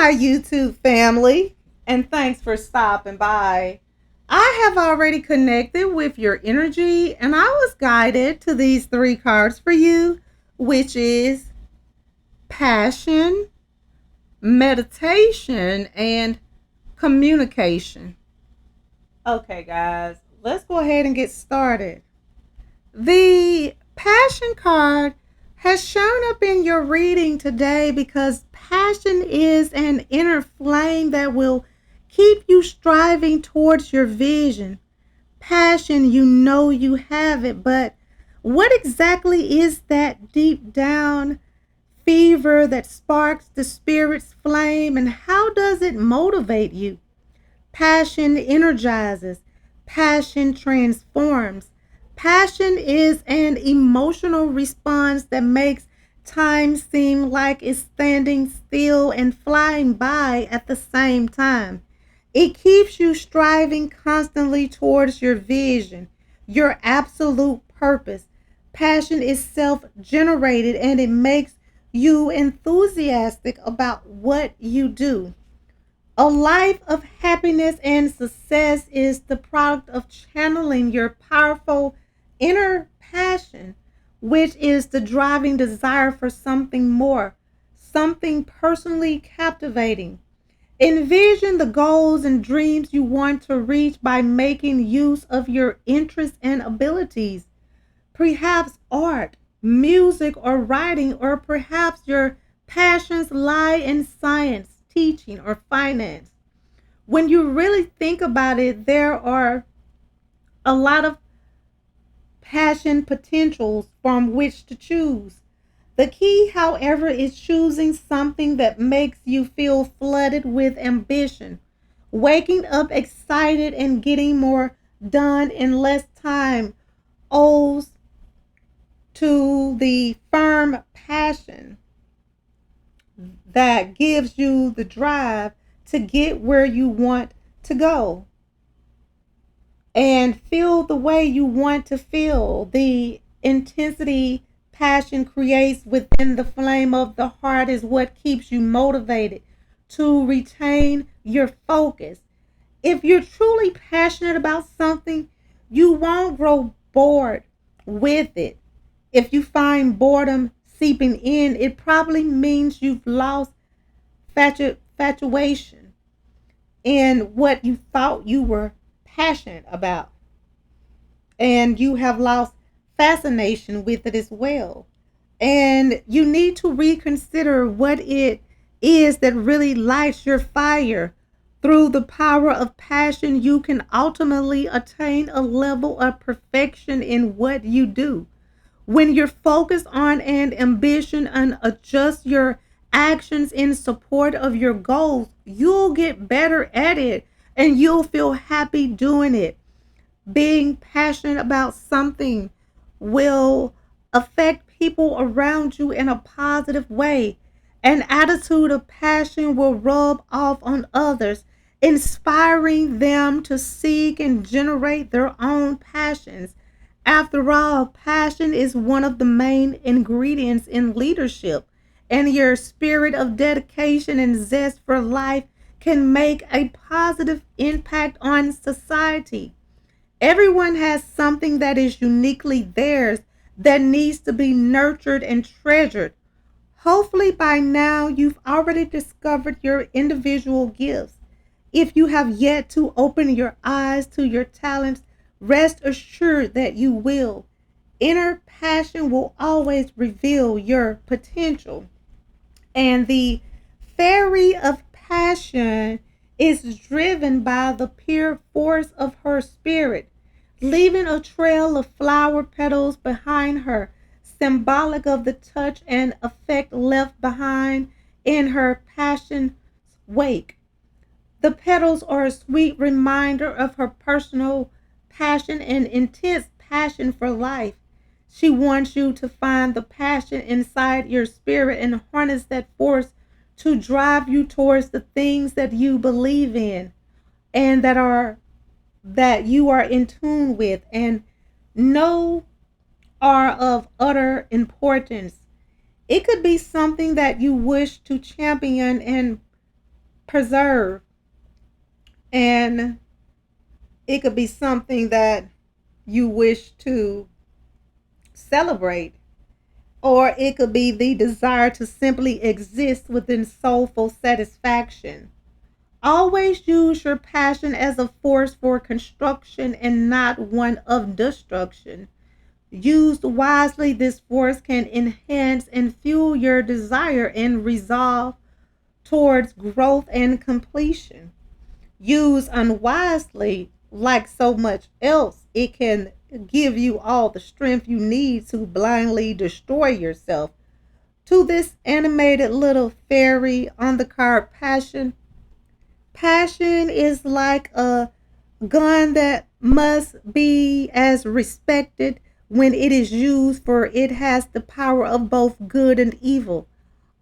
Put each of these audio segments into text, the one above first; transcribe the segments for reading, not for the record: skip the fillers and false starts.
my YouTube family, and thanks for stopping by. I have already connected with your energy, and I was guided to these three cards for you, which is passion, meditation, and communication. Okay, guys, let's go ahead and get started. The passion card has shown up in your reading today because passion is an inner flame that will keep you striving towards your vision. Passion, you know you have it, but what exactly is that deep down fever that sparks the spirit's flame, and how does it motivate you? Passion energizes, passion transforms. Passion is an emotional response that makes time seem like it's standing still and flying by at the same time. It keeps you striving constantly towards your vision, your absolute purpose. Passion is self generated and it makes you enthusiastic about what you do. A life of happiness and success is the product of channeling your powerful inner passion, which is the driving desire for something more, something personally captivating. Envision the goals and dreams you want to reach by making use of your interests and abilities. Perhaps art, music, or writing, or perhaps your passions lie in science, teaching, or finance. When you really think about it, there are a lot of passion potentials from which to choose. The key, however, is choosing something that makes you feel flooded with ambition, waking up excited and getting more done in less time owes to the firm passion that gives you the drive to get where you want to go and feel the way you want to feel. The intensity passion creates within the flame of the heart is what keeps you motivated to retain your focus. If you're truly passionate about something, you won't grow bored with it. If you find boredom seeping in, it probably means you've lost fatuation in what you thought you were passionate about. And you have lost fascination with it as well. And you need to reconsider what it is that really lights your fire. Through the power of passion, you can ultimately attain a level of perfection in what you do. When you're focused on an ambition and adjust your actions in support of your goals, you'll get better at it and you'll feel happy doing it. Being passionate about something will affect people around you in a positive way. An attitude of passion will rub off on others, inspiring them to seek and generate their own passions. After all, passion is one of the main ingredients in leadership, and your spirit of dedication and zest for life can make a positive impact on society. Everyone has something that is uniquely theirs that needs to be nurtured and treasured. Hopefully, by now, you've already discovered your individual gifts. If you have yet to open your eyes to your talents, rest assured that you will. Inner passion will always reveal your potential. And the fairy of passion is driven by the pure force of her spirit, leaving a trail of flower petals behind her, symbolic of the touch and effect left behind in her passion's wake. The petals are a sweet reminder of her personal passion and intense passion for life. She wants you to find the passion inside your spirit and harness that force to drive you towards the things that you believe in and that you are in tune with and know are of utter importance. It could be something that you wish to champion and preserve, and it could be something that you wish to celebrate, or it could be the desire to simply exist within soulful satisfaction. Always use your passion as a force for construction and not one of destruction. Used wisely, this force can enhance and fuel your desire and resolve towards growth and completion. Used unwisely, like so much else, it can give you all the strength you need to blindly destroy yourself. To this animated little fairy on the card passion, passion is like a gun that must be as respected when it is used, for it has the power of both good and evil.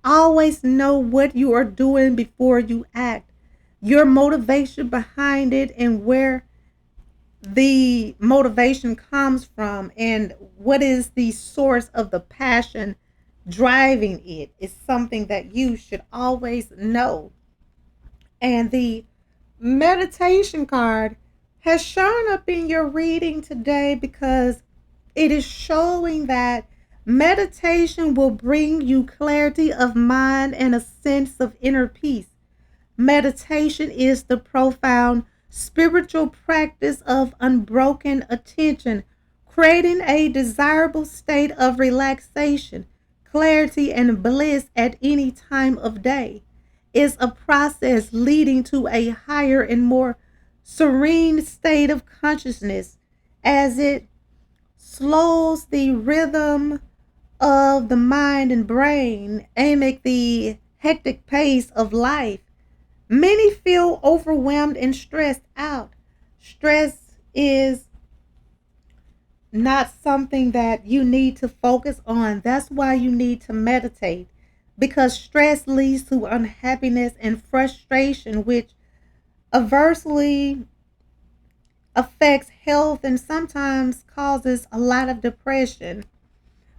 Always know what you are doing before you act, your motivation behind it, and where the motivation comes from, and what is the source of the passion driving it is something that you should always know. And the meditation card has shown up in your reading today because it is showing that meditation will bring you clarity of mind and a sense of inner peace. Meditation is the profound spiritual practice of unbroken attention, creating a desirable state of relaxation, clarity, and bliss at any time of day. Is a process leading to a higher and more serene state of consciousness as it slows the rhythm of the mind and brain, aiming the hectic pace of life. Many feel overwhelmed and stressed out. Stress is not something that you need to focus on. That's why you need to meditate, because stress leads to unhappiness and frustration, which adversely affects health and sometimes causes a lot of depression.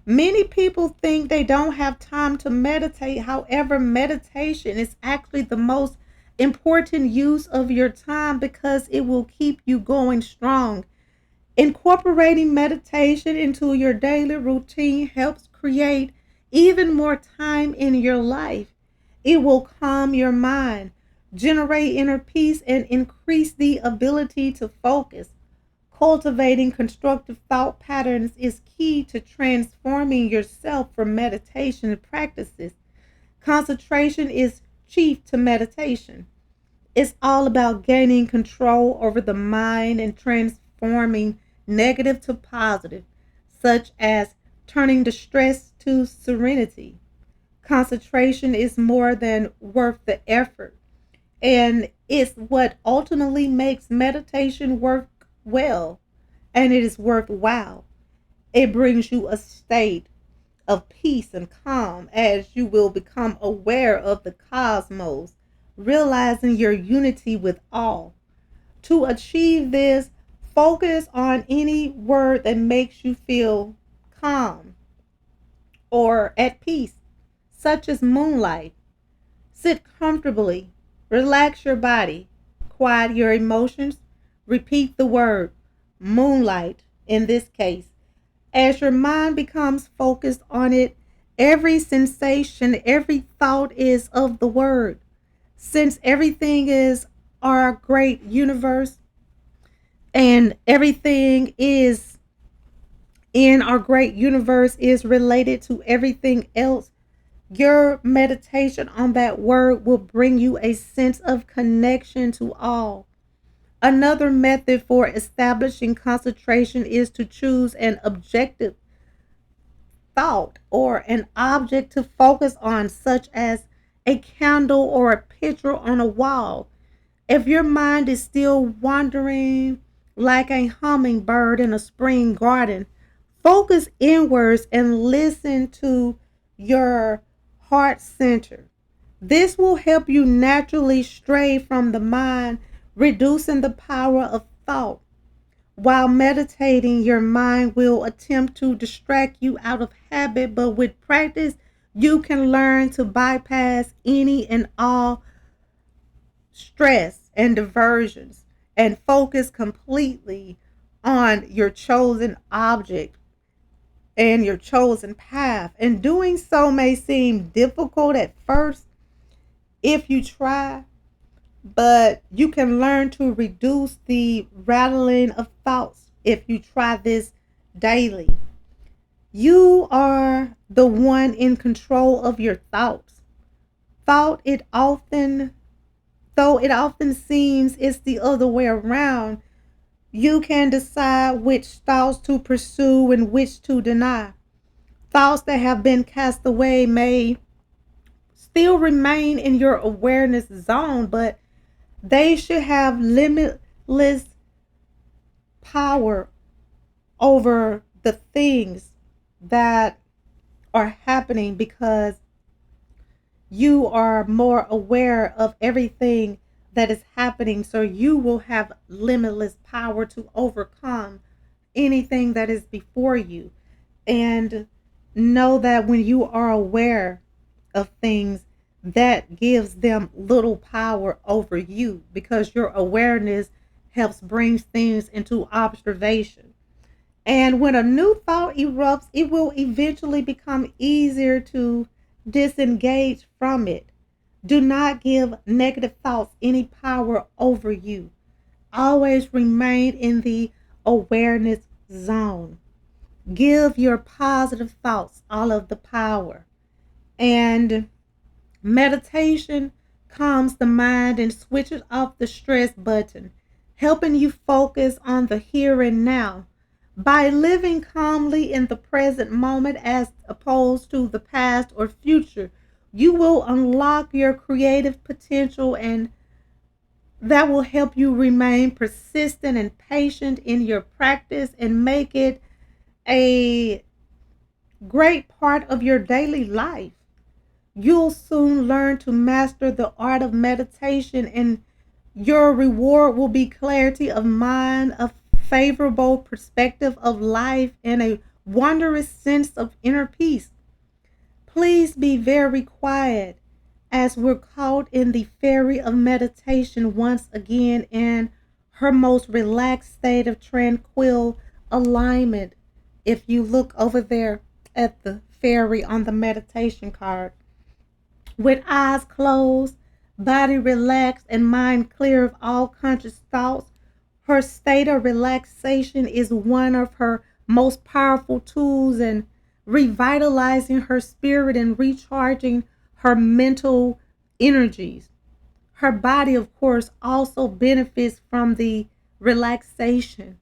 Many people think they don't have time to meditate. However, meditation is actually the most important use of your time because it will keep you going strong. Incorporating meditation into your daily routine helps create even more time in your life. It will calm your mind, generate inner peace, and increase the ability to focus. Cultivating constructive thought patterns is key to transforming yourself for meditation practices. Concentration is chief to meditation. It's all about gaining control over the mind and transforming negative to positive, such as turning distress to serenity. Concentration is more than worth the effort, and it's what ultimately makes meditation work well, and it is worthwhile. It brings you a state of peace and calm as you will become aware of the cosmos, realizing your unity with all. To achieve this, focus on any word that makes you feel calm or at peace, such as moonlight. Sit comfortably, relax your body, quiet your emotions, repeat the word moonlight in this case. As your mind becomes focused on it, every sensation, every thought is of the word. Since everything is our great universe and everything is in our great universe is related to everything else, your meditation on that word will bring you a sense of connection to all. Another method for establishing concentration is to choose an objective thought or an object to focus on, such as a candle or a picture on a wall. If your mind is still wandering like a hummingbird in a spring garden, focus inwards and listen to your heart center. This will help you naturally stray from the mind, reducing the power of thought. While meditating, your mind will attempt to distract you out of habit, but with practice, you can learn to bypass any and all stress and diversions and focus completely on your chosen object and your chosen path. And doing so may seem difficult at first if you try, but you can learn to reduce the rattling of thoughts if you try this daily. You are the one in control of your thoughts. Thought it often, though it often seems it's the other way around, you can decide which thoughts to pursue and which to deny. Thoughts that have been cast away may still remain in your awareness zone, but they should have limitless power over the things that are happening because you are more aware of everything that is happening. So you will have limitless power to overcome anything that is before you. And know that when you are aware of things, that gives them little power over you because your awareness helps bring things into observation. And when a new thought erupts, it will eventually become easier to disengage from it. Do not give negative thoughts any power over you. Always remain in the awareness zone. Give your positive thoughts all of the power. And meditation calms the mind and switches off the stress button, helping you focus on the here and now. By living calmly in the present moment as opposed to the past or future, you will unlock your creative potential, and that will help you remain persistent and patient in your practice and make it a great part of your daily life. You'll soon learn to master the art of meditation, and your reward will be clarity of mind, a favorable perspective of life, and a wondrous sense of inner peace. Please be very quiet as we're caught in the fairy of meditation once again in her most relaxed state of tranquil alignment. If you look over there at the fairy on the meditation card, with eyes closed, body relaxed, and mind clear of all conscious thoughts, her state of relaxation is one of her most powerful tools in revitalizing her spirit and recharging her mental energies. Her body, of course, also benefits from the relaxation,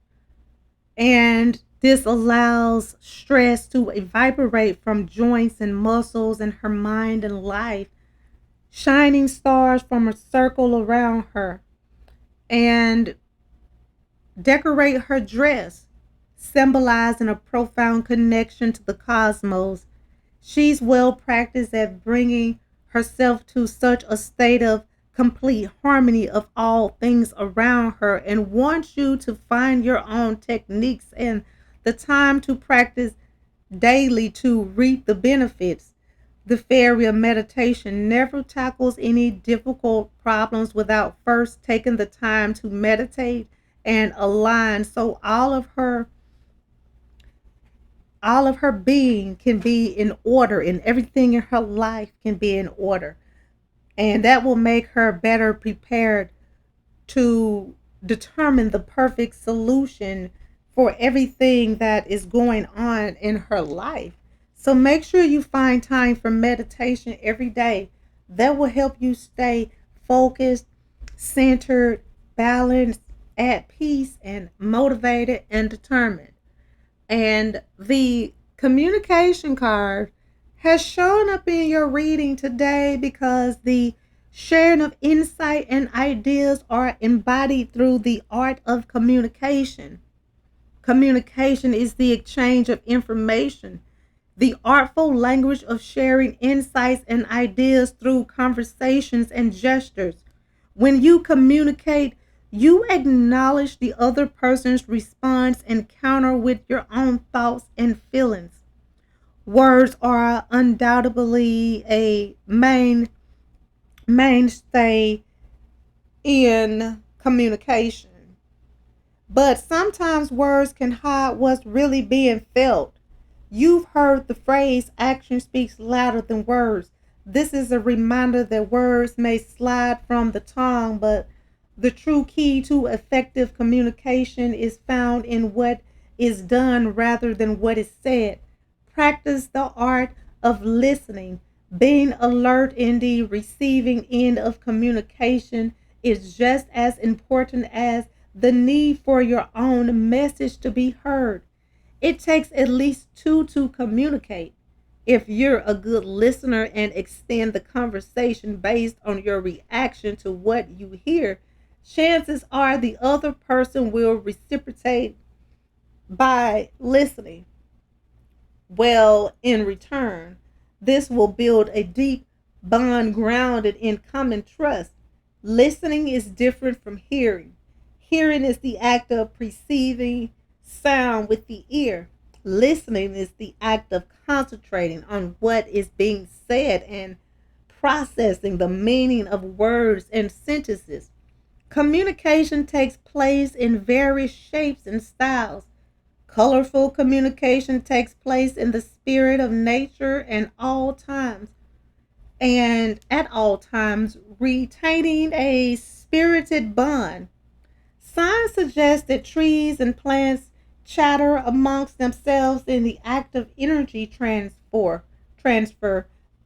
and this allows stress to evaporate from joints and muscles in her mind and life. Shining stars from a circle around her and decorate her dress, symbolizing a profound connection to the cosmos. She's well practiced at bringing herself to such a state of complete harmony of all things around her, and wants you to find your own techniques and the time to practice daily to reap the benefits. The fairy of meditation never tackles any difficult problems without first taking the time to meditate and align, so all of her being can be in order, and everything in her life can be in order. And that will make her better prepared to determine the perfect solution for everything that is going on in her life. So make sure you find time for meditation every day. That will help you stay focused, centered, balanced, at peace, and motivated and determined. And the communication card has shown up in your reading today because the sharing of insight and ideas are embodied through the art of communication. Communication is the exchange of information, the artful language of sharing insights and ideas through conversations and gestures. When you communicate, you acknowledge the other person's response and counter with your own thoughts and feelings. Words are undoubtedly a mainstay in communication. But sometimes words can hide what's really being felt. You've heard the phrase action speaks louder than words. This is a reminder that words may slide from the tongue, but the true key to effective communication is found in what is done rather than what is said. Practice the art of listening. Being alert in the receiving end of communication is just as important as the need for your own message to be heard. It takes at least two to communicate. If you're a good listener and extend the conversation based on your reaction to what you hear, chances are the other person will reciprocate by listening well in return. This will build a deep bond grounded in common trust. Listening is different from hearing. Hearing is the act of perceiving sound with the ear. Listening is the act of concentrating on what is being said and processing the meaning of words and sentences. Communication takes place in various shapes and styles. Colorful communication takes place in the spirit of nature and all times, and at all times, retaining a spirited bond. Science suggests that trees and plants chatter amongst themselves in the act of energy transfer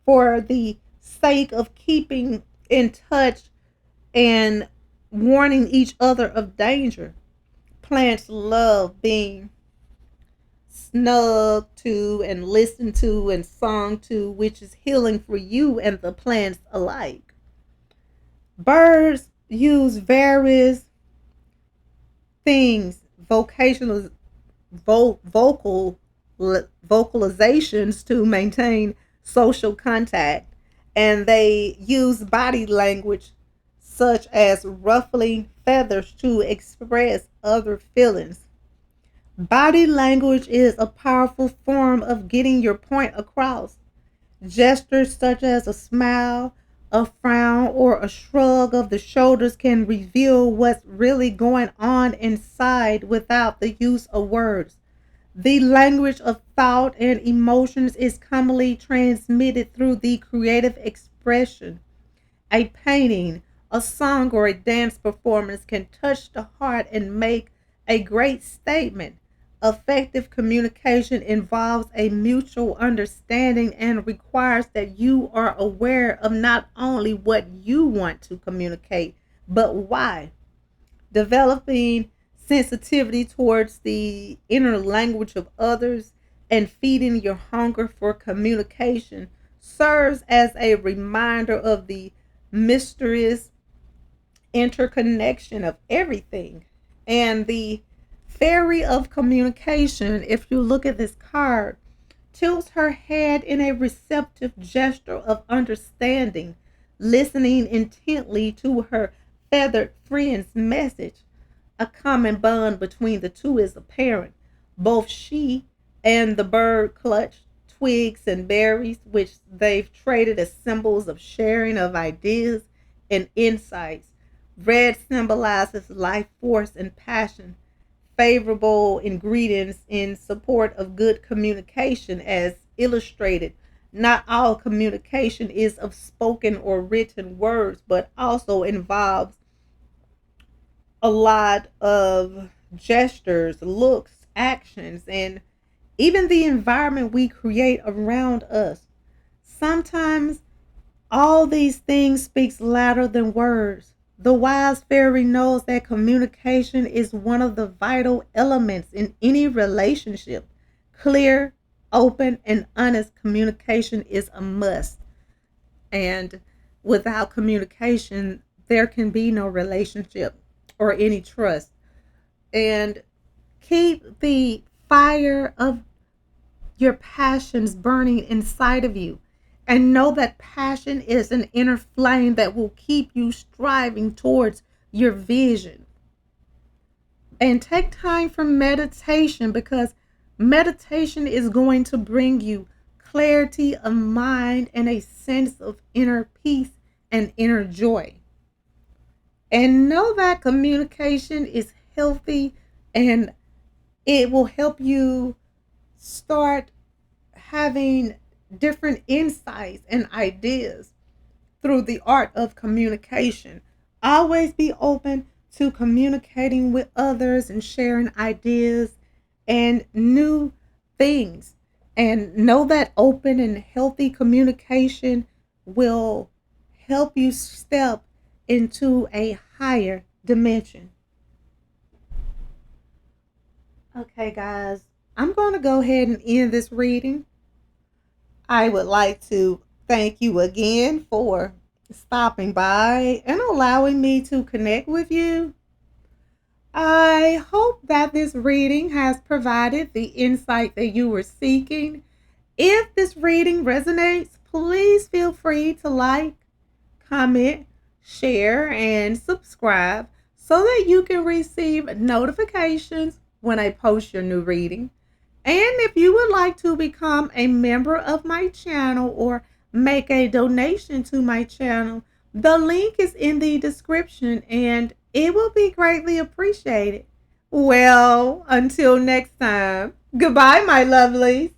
for the sake of keeping in touch and warning each other of danger. Plants love being snug to and listened to and sung to, which is healing for you and the plants alike. Birds use various things, vocational vocal vocalizations to maintain social contact, and they use body language such as ruffling feathers to express other feelings. Body language is a powerful form of getting your point across. Gestures such as a smile, a frown, or a shrug of the shoulders can reveal what's really going on inside without the use of words. The language of thought and emotions is commonly transmitted through the creative expression. A painting, a song, or a dance performance can touch the heart and make a great statement. Effective communication involves a mutual understanding and requires that you are aware of not only what you want to communicate, but why. Developing sensitivity towards the inner language of others and feeding your hunger for communication serves as a reminder of the mysterious interconnection of everything. And the fairy of communication, if you look at this card, tilts her head in a receptive gesture of understanding, listening intently to her feathered friend's message. A common bond between the two is apparent. Both she and the bird clutch twigs and berries, which they've traded as symbols of sharing of ideas and insights. Red symbolizes life force and passion, favorable ingredients in support of good communication, as illustrated. Not all communication is of spoken or written words, but also involves a lot of gestures, looks, actions, and even the environment we create around us. Sometimes all these things speaks louder than words. The wise fairy knows that communication is one of the vital elements in any relationship. Clear, open, and honest communication is a must. And without communication, there can be no relationship or any trust. And keep the fire of your passions burning inside of you. And know that passion is an inner flame that will keep you striving towards your vision. And take time for meditation, because meditation is going to bring you clarity of mind and a sense of inner peace and inner joy. And know that communication is healthy, and it will help you start having different insights and ideas through the art of communication. Always be open to communicating with others and sharing ideas and new things. And know that open and healthy communication will help you step into a higher dimension. Okay, guys, I'm going to go ahead and end this reading. I would like to thank you again for stopping by and allowing me to connect with you. I hope that this reading has provided the insight that you were seeking. If this reading resonates, please feel free to like, comment, share, and subscribe so that you can receive notifications when I post your new reading. And if you would like to become a member of my channel or make a donation to my channel, the link is in the description and it will be greatly appreciated. Well, until next time, goodbye, my lovelies.